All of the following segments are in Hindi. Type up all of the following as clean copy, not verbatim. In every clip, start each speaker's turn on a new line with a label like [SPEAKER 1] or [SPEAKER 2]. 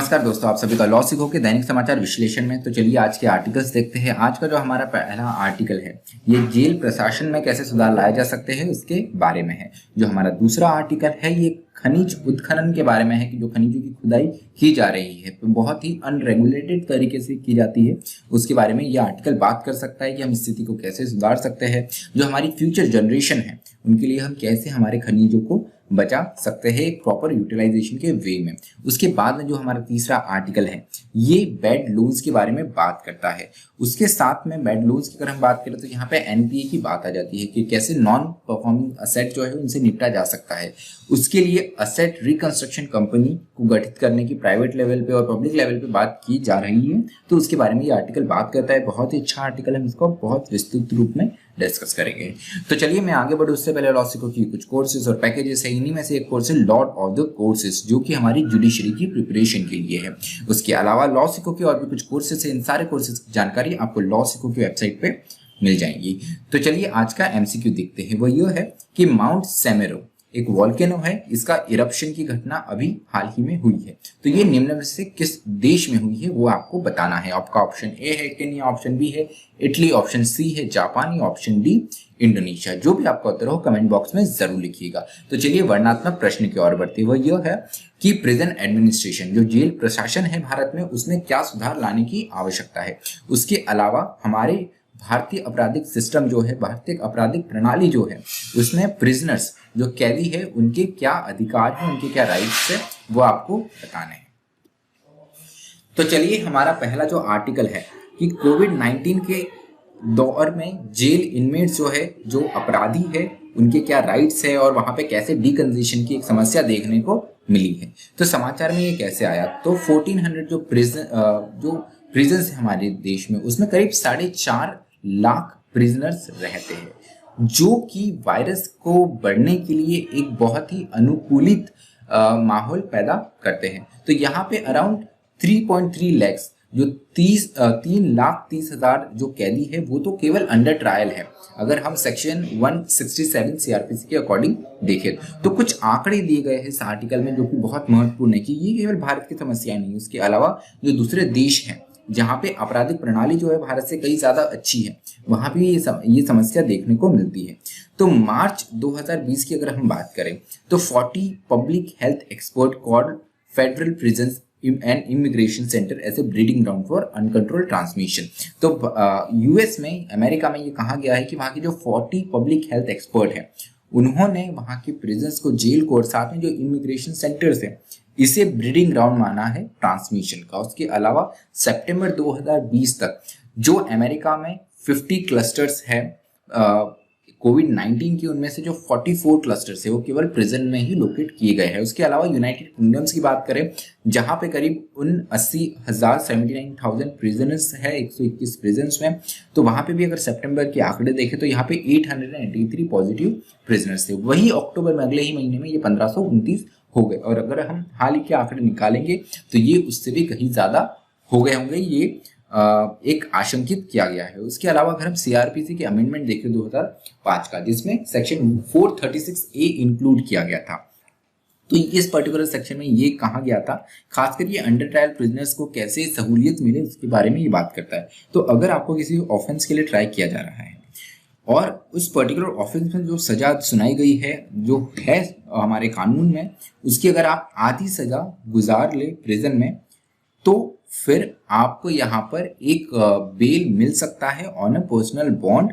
[SPEAKER 1] नमस्कार दोस्तों, आप सभी का लॉ सिखो के दैनिक समाचार विश्लेषण में। तो चलिए आज के आर्टिकल्स देखते हैं। आज का जो हमारा पहला आर्टिकल है ये जेल प्रशासन में कैसे सुधार लाए जा सकते हैं उसके बारे में है। जो हमारा दूसरा आर्टिकल है ये खनिज उत्खनन के बारे में है कि जो खनिजों की खुदाई की जा रही है तो बहुत ही अनरेगुलेटेड तरीके से की जाती है, उसके बारे में यह आर्टिकल बात कर सकता है कि हम स्थिति को कैसे सुधार सकते हैं। जो हमारी फ्यूचर जनरेशन है उनके लिए हम कैसे हमारे खनिजों को बचा सकते हैं एक प्रॉपर यूटिलाइजेशन के वे में। उसके बाद में जो हमारा तीसरा आर्टिकल है ये बैड लोन्स के बारे में बात करता है। उसके साथ में बैड लोन्स की अगर हम बात करें तो यहाँ पे एनपीए की बात आ जाती है कि कैसे नॉन परफॉर्मिंग असेट जो है उनसे निपटा जा सकता है। उसके लिए असेट रिकंस्ट्रक्शन कंपनी को गठित करने की प्राइवेट लेवल पे और पब्लिक लेवल पे बात की जा रही है, तो उसके बारे में ये आर्टिकल बात करता है। बहुत ही अच्छा आर्टिकल है, हम इसको बहुत विस्तृत रूप में डिस्कस करेंगे। तो चलिए मैं आगे बढ़ूं उससे पहले लॉ सिखो की कुछ कोर्सेज और पैकेजेस है। इन्हीं में से एक कोर्स है लॉ ऑफ द कोर्सेज जो कि हमारी जुडिशरी की प्रिपरेशन के लिए है। उसके अलावा लॉ सिखो की और भी कुछ कोर्सेज है, इन सारे कोर्सेज की जानकारी आपको लॉ सिखो की वेबसाइट पे मिल जाएंगी। तो चलिए आज का एमसीक्यू देखते हैं। वो ये है कि माउंट सेमेरो एक वॉल्केनो है, इसका इरप्शन की घटना अभी हाल ही में हुई है। तो ये निम्न में से किस देश में हुई है वो आपको बताना है। आपका ऑप्शन ए है केन्या, ऑप्शन बी है इटली, ऑप्शन सी है जापान, ऑप्शन डी इंडोनेशिया। जो भी आपका उत्तर हो कमेंट बॉक्स में जरूर लिखिएगा। तो चलिए वर्णनात्मक प्रश्न की ओर बढ़ते हुए यह है कि प्रिजन एडमिनिस्ट्रेशन जो जेल प्रशासन है भारत में उसमें क्या सुधार लाने की आवश्यकता है। उसके अलावा हमारे भारतीय आपराधिक सिस्टम जो है, भारतीय आपराधिक प्रणाली जो है उसमें प्रिजनर्स जो कैदी है उनके क्या अधिकार हैं, उनके क्या राइट्स है वो आपको बताने हैं। तो चलिए हमारा पहला जो आर्टिकल है कि कोविड-19 के दौर में जेल इनमेट्स जो है, जो अपराधी है उनके क्या राइट्स है और वहां पे कैसे डीकंजेशन की एक समस्या देखने को मिली है। तो समाचार में ये कैसे आया, तो 1400 जो प्रिजन्स है हमारे देश में उसमें करीब 4.5 लाख प्रिजनर्स रहते हैं जो कि वायरस को बढ़ने के लिए एक बहुत ही अनुकूलित माहौल पैदा करते हैं। तो यहाँ पे अराउंड 3.3 लाख जो 3,30,000 जो कैदी है वो तो केवल अंडर ट्रायल है। अगर हम सेक्शन 167 सीआरपीसी के अकॉर्डिंग देखें तो कुछ आंकड़े दिए गए हैं इस आर्टिकल में जो कि बहुत महत्वपूर्ण है कि ये केवल भारत की समस्या नहीं है, उसके अलावा जो दूसरे देश हैं जहाँ पे आपराधिक प्रणाली जो है भारत से कई ज्यादा अच्छी है वहां भी ये समस्या देखने को मिलती है। तो मार्च 2020 की अगर हम बात करें तो 40 public health expert called federal prisons and immigration centre as a breeding ground for uncontrolled transmission. तो यूएस में, अमेरिका में ये कहा गया है कि वहाँ के जो 40 पब्लिक हेल्थ एक्सपर्ट है उन्होंने वहाँ के प्रिजन्स को, जेल को और साथ में जो इमिग्रेशन सेंटर्स है इसे ब्रीडिंग ग्राउंड माना है ट्रांसमिशन का। उसके अलावा सितंबर 2020 तक जो अमेरिका में 50 क्लस्टर्स है कोविड-19 की, उनमें से जो 44 क्लस्टर्स है वो केवल प्रिजन में ही लोकेट किए गए हैं। उसके अलावा यूनाइटेड किंगडम्स की बात करें जहां पे करीब 79,000 प्रिजनर्स है 121 प्रिजन्स में, तो वहां पे भी अगर सितंबर के आंकड़े देखें तो यहाँ पे 883 पॉजिटिव प्रिजनर्स थे। वही अक्टूबर में, अगले ही महीने में ये 1529 हो गए और अगर हम हाल ही के आंकड़े निकालेंगे तो ये उससे भी कहीं ज्यादा हो गए होंगे, ये एक आशंकित किया गया है। उसके अलावा अगर हम सीआरपीसी के अमेंडमेंट देखें 2005 का जिसमें सेक्शन 436A इंक्लूड किया गया था, तो इस पर्टिकुलर सेक्शन में ये कहा गया था खासकर ये अंडर ट्रायल प्रिजनर्स को कैसे सहूलियत मिले उसके बारे में ये बात करता है। तो अगर आपको किसी ऑफेंस के लिए ट्राई किया जा रहा है और उस पर्टिकुलर ऑफेंस में जो सजा सुनाई गई है जो है हमारे कानून में, उसकी अगर आप आधी सजा गुजार ले प्रिजन में तो फिर आपको यहाँ पर एक बेल मिल सकता है ऑन अ पर्सनल बॉन्ड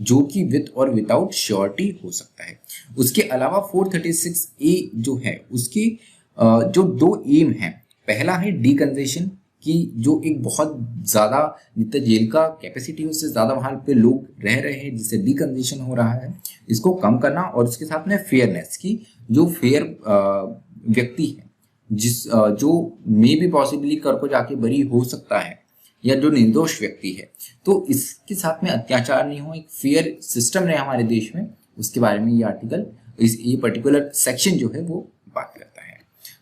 [SPEAKER 1] जो कि विद और विदाउट श्योरिटी हो सकता है। उसके अलावा 436A जो है उसकी जो 2 एम है, पहला है डीकंजेशन कि जो एक बहुत ज़्यादा जितना जेल का कैपेसिटी है उससे ज़्यादा वहाँ पे लोग रह रहे हैं जिससे डीकंजेशन हो रहा है, इसको कम करना। और उसके साथ में फेयरनेस की जो फेयर व्यक्ति है जो मे भी पॉसिबली कर को जाके बरी हो सकता है या जो निर्दोष व्यक्ति है, तो इसके साथ में अत्याचार नहीं हो, एक फेयर सिस्टम रहे हमारे देश में, उसके बारे में ये आर्टिकल, ये पर्टिकुलर सेक्शन जो है वो बात करता है।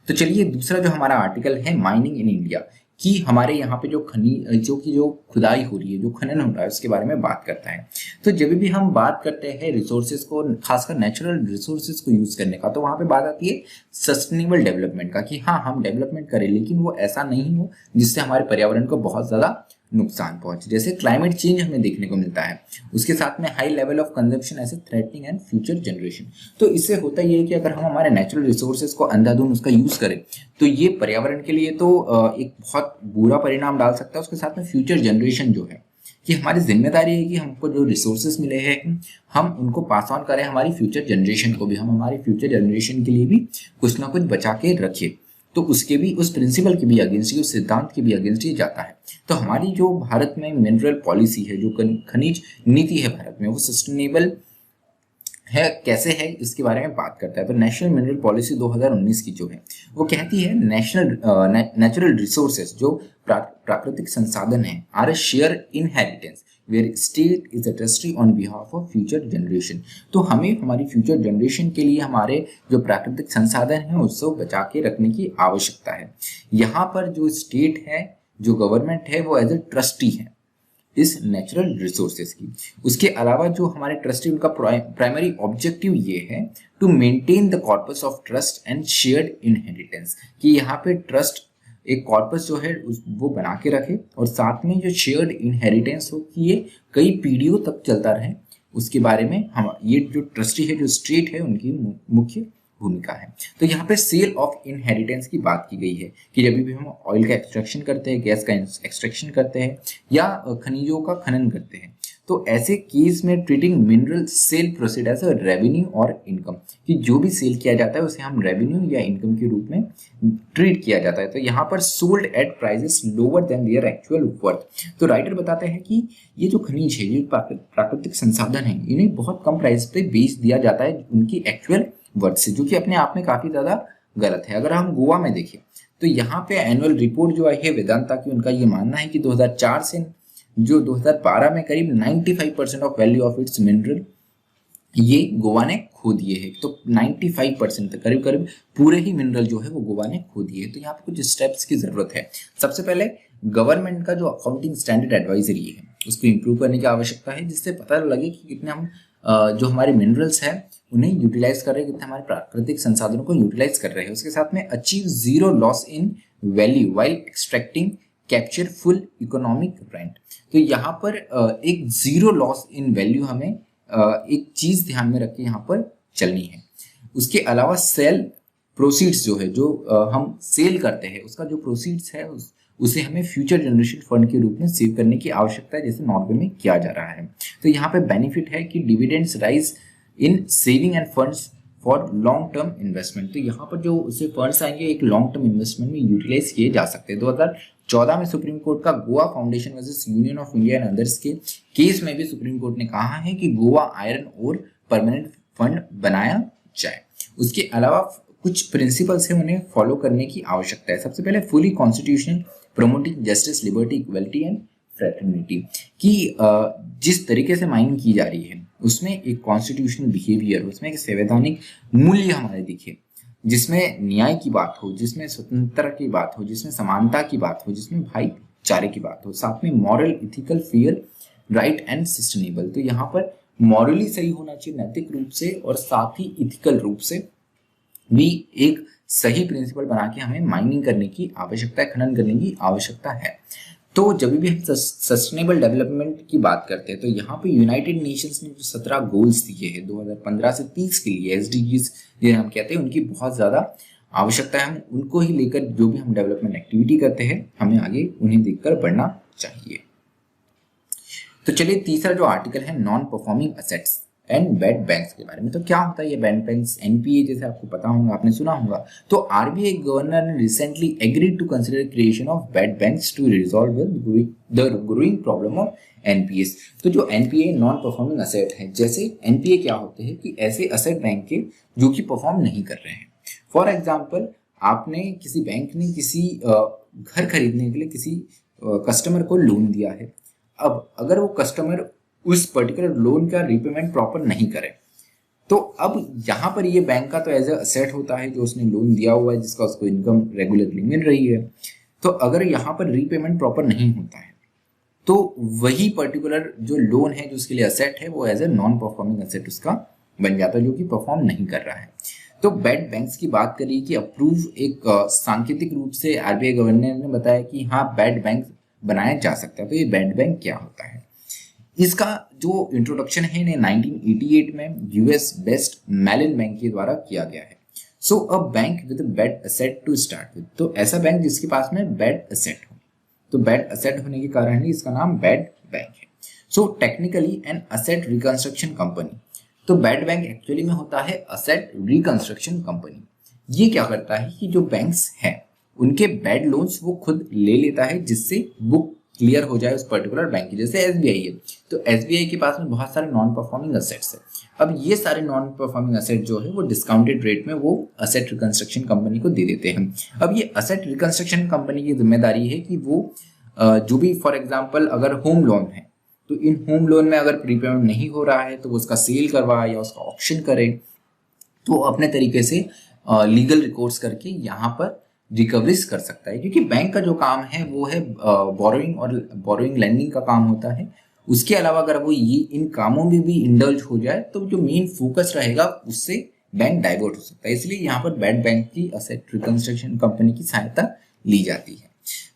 [SPEAKER 1] तो चलिए दूसरा जो हमारा आर्टिकल है माइनिंग इन इंडिया कि हमारे यहाँ पे जो खुदाई हो रही है, जो खनन हो रहा है, उसके बारे में बात करता है। तो जब भी हम बात करते हैं रिसोर्सेज को, खासकर नेचुरल रिसोर्सेज को यूज करने का, तो वहां पे बात आती है सस्टेनेबल डेवलपमेंट का, कि हाँ हम डेवलपमेंट करें लेकिन वो ऐसा नहीं हो जिससे हमारे पर्यावरण को बहुत ज्यादा नुकसान पहुंचे। जैसे क्लाइमेट चेंज हमें देखने को मिलता है, उसके साथ में हाई लेवल ऑफ कंजम्पशन ऐसे थ्रेटनिंग एंड फ्यूचर जनरेशन। तो इससे होता ये है कि अगर हम हमारे नेचुरल रिसोर्सेज को अंधाधुंध उसका यूज करें तो ये पर्यावरण के लिए तो एक बहुत बुरा परिणाम डाल सकता है। उसके साथ में फ्यूचर जनरेशन जो है, कि हमारी जिम्मेदारी है कि हमको जो रिसोर्सेज मिले हैं हम उनको पास ऑन करें हमारी फ्यूचर जनरेशन को भी, हम हमारी फ्यूचर जनरेशन के लिए भी कुछ ना कुछ बचा के रखें। तो उसके भी, उस प्रिंसिपल के भी अगेंस्ट, उस सिद्धांत के भी अगेंस्ट ही जाता है। तो हमारी जो भारत में मिनरल पॉलिसी है, जो खनिज नीति है भारत में, वो सस्टेनेबल है कैसे है इसके बारे में बात करता है। तो नेशनल मिनरल पॉलिसी 2019 की जो है वो कहती है नेचुरल रिसोर्सेज, जो प्राकृतिक संसाधन है, are a share inheritance where state is a trustee on behalf of future generation. तो हमें हमारी फ्यूचर जनरेशन के लिए हमारे जो प्राकृतिक संसाधन है उसको बचा के रखने की आवश्यकता है। यहाँ पर जो स्टेट है, जो गवर्नमेंट है, वो एज ए ट्रस्टी है इस नेचुरल रिसोर्सेज की। उसके अलावा जो हमारे ट्रस्टी, उनका प्राइमरी ऑब्जेक्टिव ये है to maintain the corpus of trust and shared inheritance, कि यहाँ पे ट्रस्ट एक कॉर्पस जो है वो बना के रखे, और साथ में जो शेयर्ड इनहेरिटेंस हो कि ये कई पीढ़ियों तक चलता रहे, उसके बारे में हम, ये जो ट्रस्टी है, जो स्टेट है, उनकी मुख्य भूमिका है। तो यहाँ पे सेल ऑफ इनहेरिटेंस की बात की गई है कि जब भी हम ऑयल का एक्सट्रैक्शन करते हैं, गैस का एक्सट्रैक्शन करते हैं या खनिजों का खनन करते हैं, तो ऐसे केस में treating mineral sale proceed as a revenue और इनकम, कि जो भी सेल किया जाता है उसे हम रेवेन्यू या इनकम के रूप में ट्रीट किया जाता है। तो यहाँ पर sold at prices lower than their actual worth. तो राइटर बताते हैं कि ये जो खनिज है, ये प्राकृतिक संसाधन है, इन्हें बहुत कम प्राइस पे बेच दिया जाता है उनकी एक्चुअल वर्थ से, जो कि अपने आप में काफी ज्यादा गलत है। अगर हम गोवा में देखें तो यहाँ पे एनुअल रिपोर्ट जो आई है वेदांता की, उनका ये मानना है कि 2004 से जो 2012 में करीब 95% of value of its mineral ये गोवा ने खो दिए हैं। तो 95% तक करीब करीब पूरे ही मिनरल जो है वो गोवा ने खो दिए हैं। तो यहाँ पे कुछ स्टेप्स की जरूरत है। सबसे पहले गवर्नमेंट का जो अकाउंटिंग स्टैंडर्ड एडवाइजरी है उसको इम्प्रूव करने की आवश्यकता है, जिससे पता लगे कि कितने हम जो हमारे मिनरल्स हैं उन्हें यूटिलाइज कर रहे हैं, कितने हमारे प्राकृतिक संसाधनों को यूटिलाइज कर रहे हैं। उसके साथ में achieve zero loss in value while extracting capture full economic rent. तो यहाँ पर एक जीरो लॉस इन वैल्यू हमें एक चीज ध्यान में रख के यहाँ पर चलनी है। उसके अलावा सेल प्रोसीड्स जो है, जो हम सेल करते हैं उसका जो प्रोसीड्स है उसे हमें फ्यूचर जनरेशन फंड के रूप में सेव करने की आवश्यकता है, जैसे नॉर्वे में किया जा रहा है। तो यहाँ पे बेनिफिट है कि dividends rise in saving end funds for long term investment. तो यहाँ पर जो उसे फंड्स आएंगे एक लॉन्ग टर्म इन्वेस्टमेंट में यूटिलाइज किए जा सकते हैं। 2014 में सुप्रीम कोर्ट का Goa foundation versus union of India and others के केस में भी सुप्रीम कोर्ट ने कहा है कि गोवा आयरन और परमानेंट फंड बनाया जाए। उसके अलावा कुछ प्रिंसिपल्स हैं उन्हें फॉलो करने की आवश्यकता है। सबसे पहले fully constitutional promoting justice, liberty, equality and fraternity, कि जिस तरीके से माइनिंग की जा रही है उसमें एक कॉन्स्टिट्यूशनल बिहेवियर, उसमें एक संवैधानिक मूल्य हमारे दिखे, जिसमें न्याय की बात हो, जिसमें स्वतंत्रता की बात हो, जिसमें समानता की बात हो, जिसमें भाईचारे की बात हो, साथ में moral, ethical, fair, right and sustainable. तो यहाँ पर मॉरली सही होना चाहिए नैतिक रूप से, और साथ ही इथिकल रूप से भी एक सही प्रिंसिपल बना के हमें माइनिंग करने की आवश्यकता है, खनन करने की आवश्यकता है। तो जब भी हम सस्टेनेबल डेवलपमेंट की बात करते हैं तो यहाँ पे यूनाइटेड नेशंस ने जो 17 गोल्स दिए हैं 2015 से 30 के लिए, एसडीजीज जिन्हें हम कहते हैं, उनकी बहुत ज्यादा आवश्यकता है। हम उनको ही लेकर जो भी हम डेवलपमेंट एक्टिविटी करते हैं हमें आगे उन्हें देखकर बढ़ना चाहिए। तो चलिए तीसरा जो आर्टिकल है non performing assets and bad banks के बारे में। तो क्या होता है ये बैड बैंक्स? एनपीए जैसे आपको पता होगा, आपने सुना होगा। तो आरबीआई गवर्नर ने recently agreed to consider creation of bad banks to resolve the growing problem of NPS. तो जो एनपीए नॉन परफॉर्मिंग असेट है, जैसे एनपीए क्या होते हैं कि ऐसे असेट बैंक के जो कि परफॉर्म नहीं कर रहे हैं। फॉर एग्जाम्पल, आपने किसी बैंक ने किसी घर खरीदने के लिए किसी कस्टमर को लोन दिया है। अब अगर वो कस्टमर उस पर्टिकुलर लोन का रीपेमेंट प्रॉपर नहीं करे तो अब यहाँ पर ये बैंक का तो एज ए असेट होता है जो उसने लोन दिया हुआ है, जिसका उसको इनकम रेगुलरली मिल रही है। तो अगर यहाँ पर रीपेमेंट प्रॉपर नहीं होता है तो वही पर्टिकुलर जो लोन है जो उसके लिए असेट है वो as a non performing asset उसका बन जाता है, जो कि परफॉर्म नहीं कर रहा है। तो बैड बैंक्स की बात करिए कि अप्रूव एक सांकेतिक रूप से आरबीआई गवर्नर ने बताया कि हाँ बैड बैंक बनाया जा सकता है। तो ये बैड बैंक क्या होता है, इसका जो इंट्रोडक्शन है ने 1988 में यूएस बेस्ट मेलन बैंक के द्वारा किया गया है। So a bank with bad asset to start with, तो ऐसा बैंक जिसके पास में बैड एसेट हो, तो बैड एसेट होने के कारण ही इसका नाम बैड बैंक है। So technically an asset reconstruction company, तो बैड बैंक एक्चुअली में होता है असेट रिकंस्ट्रक्शन कंपनी। ये क्या करता है कि जो बैंक्स हैं उनके बैड लोन्स वो खुद ले लेता है जिससे बुक क्लियर हो जाए उस पर्टिकुलर बैंक की। जैसे एसबीआई है, तो एसबीआई के पास में बहुत सारे नॉन परफॉर्मिंग असेट्स है। अब ये सारे नॉन परफॉर्मिंग असेट जो है वो डिस्काउंटेड रेट में वो असेट रिकंस्ट्रक्शन कंपनी को दे देते हैं। अब ये असेट रिकंस्ट्रक्शन कंपनी की जिम्मेदारी है कि वो जो भी फॉर एग्जांपल अगर होम लोन है तो इन होम लोन में अगर प्रीपेमेंट नहीं हो रहा है तो वो उसका सेल करवाए या उसका ऑक्शन करे, तो अपने तरीके से लीगल रिकॉर्ड्स करके यहाँ पर रिकवरीज कर सकता है। क्योंकि बैंक का जो काम है वो है बोरोइंग और बोरोइंग लैंडिंग का काम होता है। उसके अलावा अगर वो ये इन कामों में भी इंडल्ज हो जाए तो जो मेन फोकस रहेगा उससे बैंक डाइवर्ट हो सकता है। इसलिए यहाँ पर बैड बैंक की असेट रिकंस्ट्रक्शन कंपनी की सहायता ली जाती है।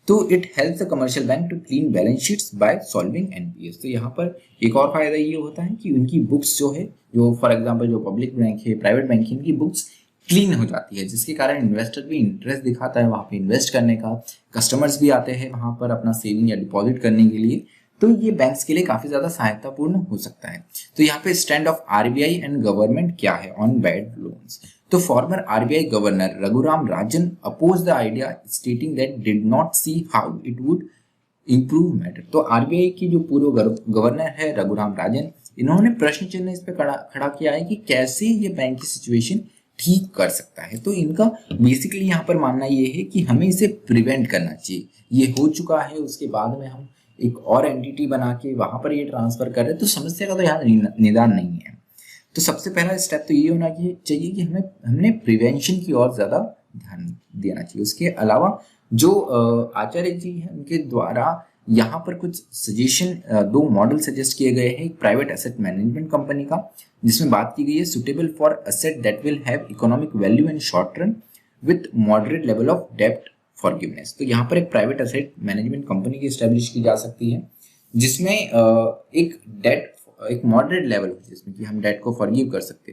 [SPEAKER 1] तो it helps the commercial bank to clean balance sheets by solving NPS. तो यहाँ पर एक और फायदा ये होता है कि उनकी बुक्स जो है, जो फॉर एग्जांपल जो पब्लिक बैंक है, प्राइवेट बैंक है, इनकी बुक्स क्लीन हो जाती है, जिसके कारण इन्वेस्टर भी इंटरेस्ट दिखाता है वहाँ पे इन्वेस्ट करने का, कस्टमर्स भी आते हैं वहाँ पर अपना सेविंग या डिपॉजिट करने के लिए। तो ये बैंक्स के लिए काफी ज्यादा सहायतापूर्ण हो सकता है। तो यहाँ पे stand off RBI and government क्या है ऑन बैड लोन्स। तो former RBI governor Raghuram Rajan oppose the idea stating that did not see how it would improve matter. तो आरबीआई की जो पूर्व गवर्नर है रघुराम राजन, इन्होंने प्रश्न चिन्ह इस पे खड़ा किया है कि कैसे ये बैंक की सिचुएशन ठीक कर सकता है। तो इनका बेसिकली यहाँ पर मानना ये है कि हमें इसे प्रिवेंट करना चाहिए। ये हो चुका है, उसके बाद में हम एक और एंटिटी बना के वहां पर ये ट्रांसफर कर रहे हैं, तो समस्या का तो यहाँ निदान नहीं है। तो सबसे पहला स्टेप तो ये होना चाहिए कि हमने प्रिवेंशन की ओर ज्यादा ध्यान देना चाहिए। उसके अलावा जो आचार्य जी हैं उनके द्वारा यहाँ पर कुछ सजेशन, दो मॉडल सजेस्ट किए गए हैं। एक प्राइवेट एसेट मैनेजमेंट कंपनी का, जिसमें बात की गई है suitable for asset that will have economic value in short run with moderate level of डेप्ट फॉरगिवनेस। तो यहाँ पर एक प्राइवेट एसेट मैनेजमेंट कंपनी की स्टैब्लिश की जा सकती है जिसमें एक मॉडरेट लेवल हो जिसमें कि हम डेट को फॉरगिव कर सकते,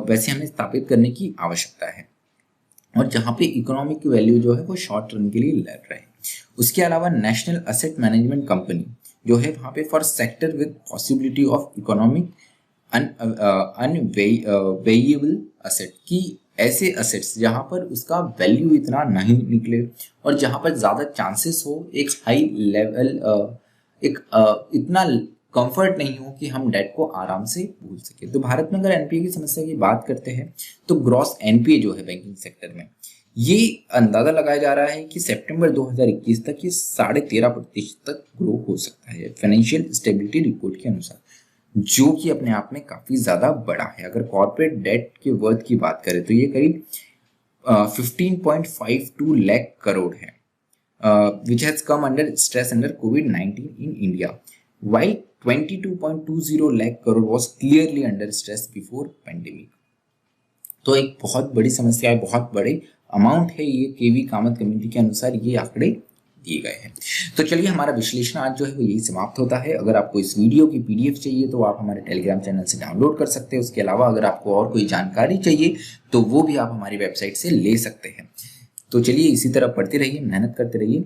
[SPEAKER 1] वैसे हमें स्थापित करने की आवश्यकता है, और जहाँ पे इकोनॉमिक वैल्यू जो है वो शॉर्ट रन के लिए लड़ रहे हैं। उसके अलावा नेशनल एसेट मैनेजमेंट कंपनी जो है वहाँ पे for sector with possibility of economic unviable asset, की ऐसे एसेट्स जहाँ पर उसका वैल्यू इतना नहीं निकले और जहाँ पर ज़्यादा चांसेस हो एक हाई लेवल इतना कंफर्ट नहीं हो कि हम डेट को आराम से भूल सके। तो भारत में अगर एनपीए की समस्या की बात करते हैं तो ग्रॉस एनपीए जो है बैंकिंग सेक्टर में, ये अंदाजा लगाया जा रहा है कि सितंबर 2021 तक ये 13.5% तक ग्रो हो सकता है फाइनेंशियल स्टेबिलिटी रिपोर्ट के अनुसार, जो कि अपने आप में काफी ज्यादा बड़ा है। अगर कॉर्पोरेट डेट के वर्थ की बात करें तो ये करीब 15.52 लाख करोड़ है, which has come under stress under COVID-19 in India, while 22.20 lakh crore was clearly under stress before pandemic। तो एक बहुत बड़ी समस्या है, बहुत बड़े अमाउंट है ये केवी कामत कमेटी के अनुसार ये आंकड़े दिए गए हैं। तो चलिए हमारा विश्लेषण आज जो है वो यही समाप्त होता है। अगर आपको इस वीडियो की पीडीएफ चाहिए तो आप हमारे टेलीग्राम चैनल से डाउनलोड कर सकते हैं। उसके अलावा अगर आपको और कोई जानकारी चाहिए तो वो भी आप हमारी वेबसाइट से ले सकते हैं। तो चलिए इसी तरह पढ़ते रहिए, मेहनत करते रहिए।